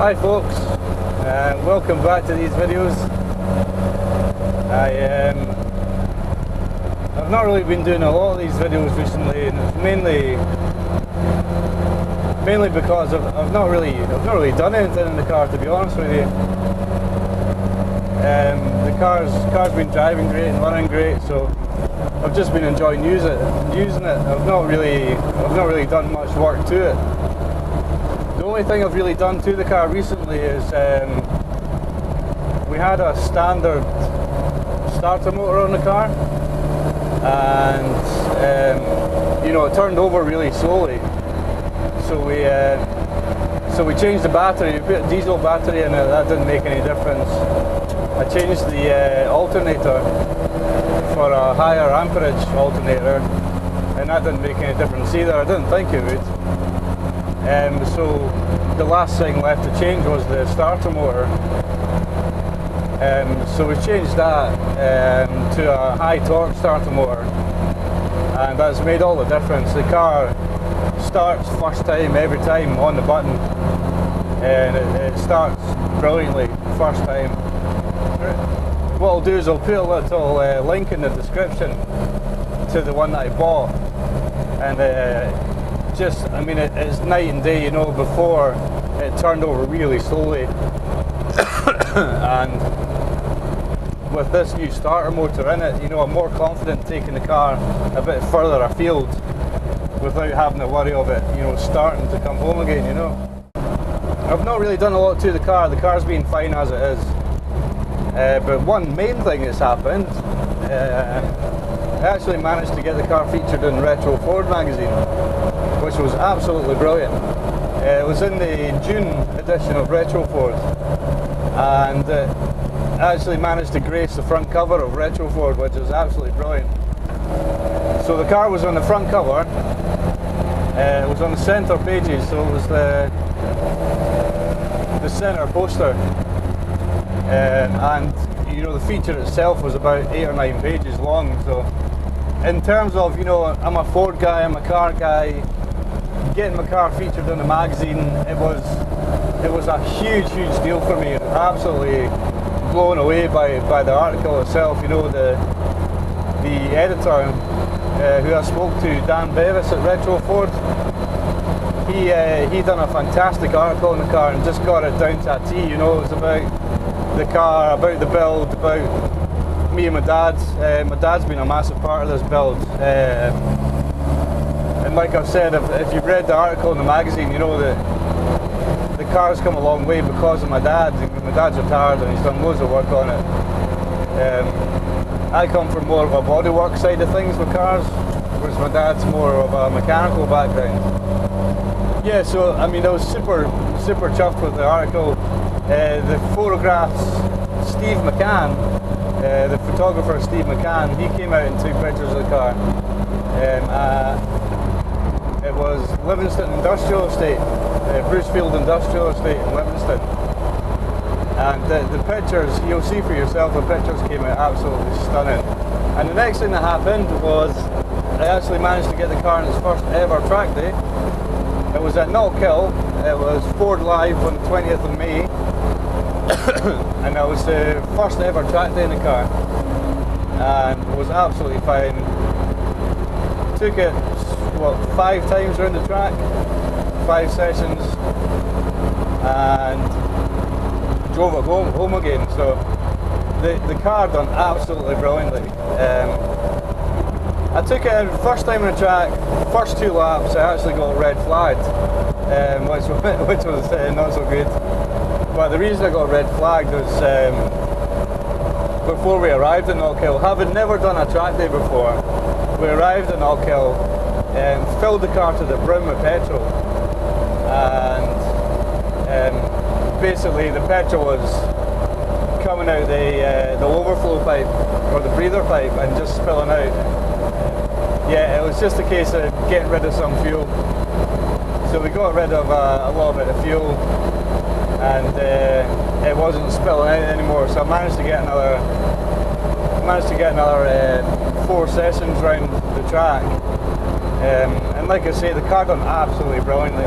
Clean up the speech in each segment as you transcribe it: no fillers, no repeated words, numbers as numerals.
Hi folks, welcome back to these videos. I've not really been doing a lot of these videos recently, and it's mainly because I've not really done anything in the car, to be honest with you. The car's been driving great and running great, so I've just been enjoying using it. I've not really done much work to it. The only thing I've really done to the car recently is we had a standard starter motor on the car, and it turned over really slowly. So we changed the battery. We put a diesel battery in it. That didn't make any difference. I changed the alternator for a higher amperage alternator, and that didn't make any difference either. I didn't think it would. So the last thing left to change was the starter motor. So we changed that to a high torque starter motor, and that's made all the difference. The car starts first time every time on the button, and it starts brilliantly first time. What I'll do is I'll put a little link in the description to the one that I bought, and it's night and day. Before it turned over really slowly, and with this new starter motor in it, I'm more confident taking the car a bit further afield without having to worry of it, starting to come home again. I've not really done a lot to the car. The car's been fine as it is. But one main thing that's happened, I actually managed to get the car featured in Retro Ford magazine, which was absolutely brilliant. It was in the June edition of Retro Ford, and I actually managed to grace the front cover of Retro Ford, which is absolutely brilliant. So the car was on the front cover, it was on the centre pages, so it was the centre poster, and the feature itself was about 8 or 9 pages long. So in terms of, I'm a Ford guy, I'm a car guy, getting my car featured in the magazine, it was a huge deal for me. Absolutely blown away by the article itself. The editor who I spoke to, Dan Bevis at Retro Ford, he done a fantastic article on the car and just got it down to a T. It was about the car, about the build, about me and my dad. My dad's been a massive part of this build, and like I've said, if you've read the article in the magazine, that the car's come a long way because of my dad. My dad's retired and he's done loads of work on it. I come from more of a bodywork side of things with cars, whereas my dad's more of a mechanical background. Yeah, so I was super chuffed with the article. The photographs, Steve McCann, the photographer Steve McCann, he came out and took pictures of the car. It was Livingston Industrial Estate, Brucefield Industrial Estate in Livingston. And the pictures, you'll see for yourself, the pictures came out absolutely stunning. And the next thing that happened was I actually managed to get the car on its first ever track day. It was at Knockhill. It was Ford Live on the 20th of May. And that was the first ever track day in the car, and it was absolutely fine. Took it 5 times around the track, 5 sessions, and drove it home again. So the car done absolutely brilliantly. I took it first time on the track, first 2 laps I actually got red flagged, which was not so good. But the reason I got red flagged was before we arrived in Knockhill, having never done a track day before, we arrived in Knockhill and filled the car to the brim with petrol, and basically the petrol was coming out the overflow pipe or the breather pipe and just spilling out. Yeah, it was just a case of getting rid of some fuel. So we got rid of a little bit of fuel, and it wasn't spilling out anymore. So I managed to get another 4 sessions round the track. And like I say, the car done absolutely brilliantly.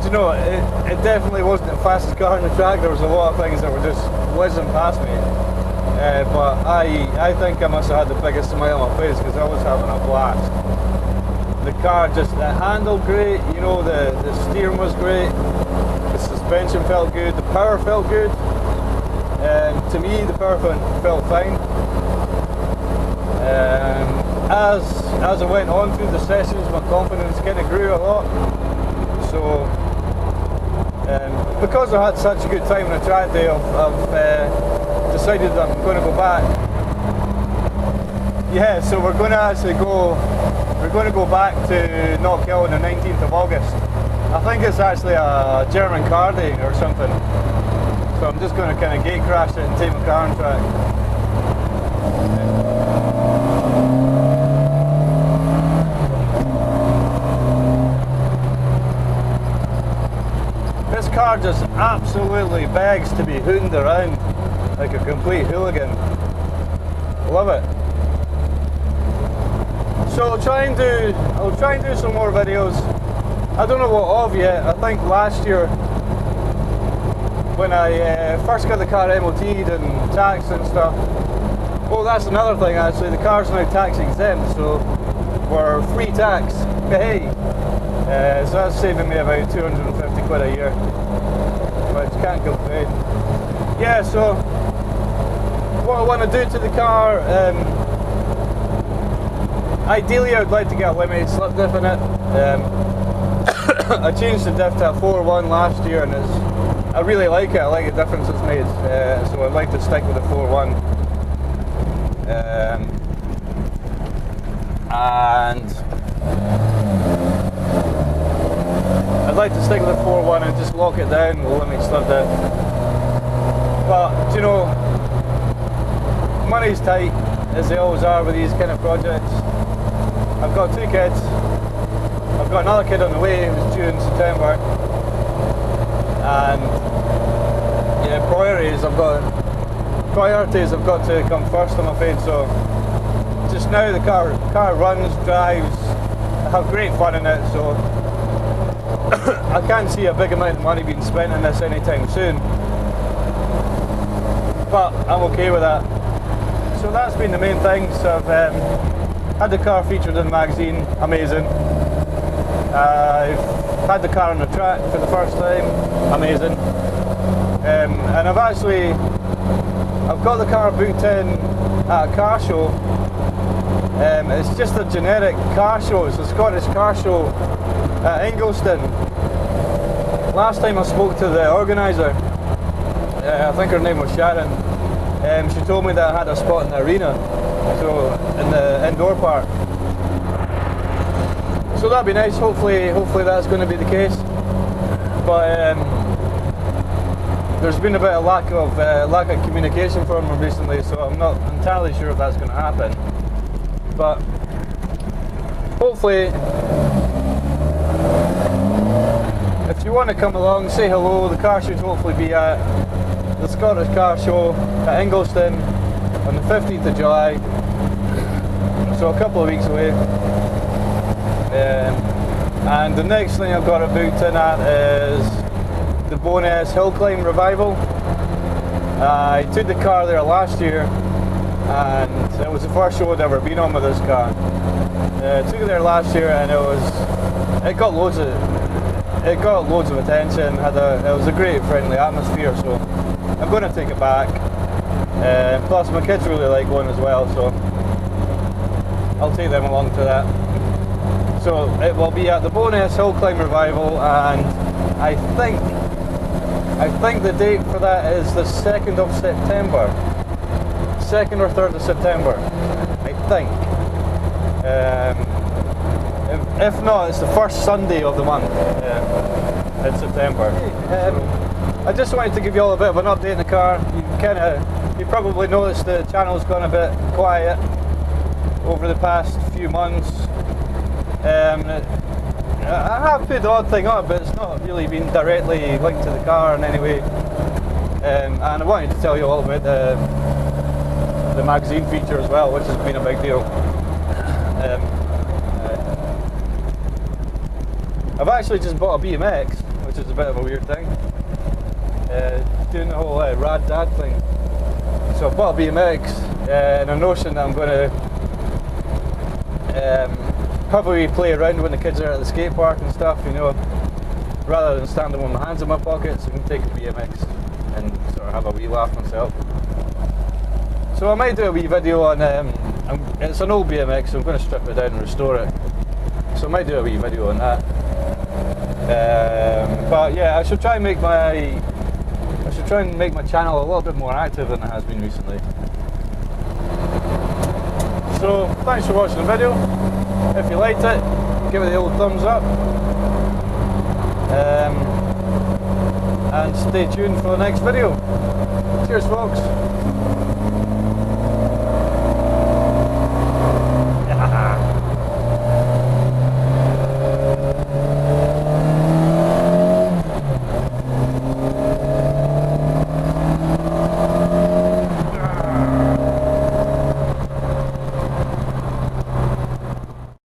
To you know, it definitely wasn't the fastest car on the track. There was a lot of things that were just whizzing past me. But I think I must have had the biggest smile on my face because I was having a blast. The car just, it handled great, you know, the steering was great, the suspension felt good, the power felt good. To me, the power felt fine. As I went on through the sessions, my confidence kind of grew a lot. So, because I had such a good time on the track day, I've decided that I'm going to go back. Yeah, so we're going to go back to Knockhill on the 19th of August. I think it's actually a German car day or something. So I'm just going to kind of gate crash it and take my car on track. This car just absolutely begs to be hooned around like a complete hooligan. Love it. So I'll try and do some more videos. I don't know what of yet. I think last year when I first got the car MOT'd and taxed and stuff. Oh, that's another thing actually. The car's now tax exempt, so we're free tax. Hey, so that's saving me about 250 quid a year, which can't complain. Yeah. So what I want to do to the car. Ideally, I would like to get a limited slip diff in it. I changed the diff to a 4.1 last year, and I really like it. I like the difference it's made. So I'd like to stick with the 4.1. And I'd like to stick with the 4.1 and just lock it down with a limited slip diff. But you know, money's tight, as they always are with these kind of projects. I've got 2 kids. I've got another kid on the way who's due in September. And yeah, priorities have got to come first, I'm afraid. So just now the car runs, drives, I have great fun in it, so I can't see a big amount of money being spent on this anytime soon. But I'm okay with that. So that's been the main thing. So I've had the car featured in the magazine, amazing. I've had the car on the track for the first time, amazing. And I've got the car booked in at a car show. It's just a generic car show, it's a Scottish car show at Ingolston. Last time I spoke to the organiser, I think her name was Sharon, she told me that I had a spot in the arena, so in the indoor part. So that'd be nice. Hopefully that's going to be the case. But there's been a bit of lack of communication from them recently, so I'm not entirely sure if that's going to happen. But hopefully, if you want to come along, say hello. The car should hopefully be at the Scottish Car Show at Ingolston on the 15th of July, so a couple of weeks away. And the next thing I've got it booked in at is the Bowness Hill Climb Revival. I took the car there last year, and it was the first show I'd ever been on with this car. I took it there last year, and it got loads of attention. It was a great, friendly atmosphere. So I'm going to take it back. Plus, my kids really like going as well, so I'll take them along to that. So it will be at the Bowness Hill Climb Revival, and I think the date for that is the 2nd of September. 2nd or 3rd of September, I think. If not, it's the first Sunday of the month in September. I just wanted to give you all a bit of an update in the car. You probably noticed the channel's gone a bit quiet over the past few months. I have put the odd thing up, but it's not really been directly linked to the car in any way. And I wanted to tell you all about the magazine feature as well, which has been a big deal. I've actually just bought a BMX, which is a bit of a weird thing. Doing the whole rad dad thing. So I bought a BMX in a notion that I'm going to probably play around when the kids are at the skate park and stuff, you know, rather than standing with my hands in my pockets. I can take a BMX and sort of have a wee laugh myself. So I might do a wee video on, it's an old BMX, so I'm going to strip it down and restore it. So I might do a wee video on that. But yeah, I should try and make my channel a little bit more active than it has been recently. So thanks for watching the video. If you liked it, give it the old thumbs up. And stay tuned for the next video. Cheers folks.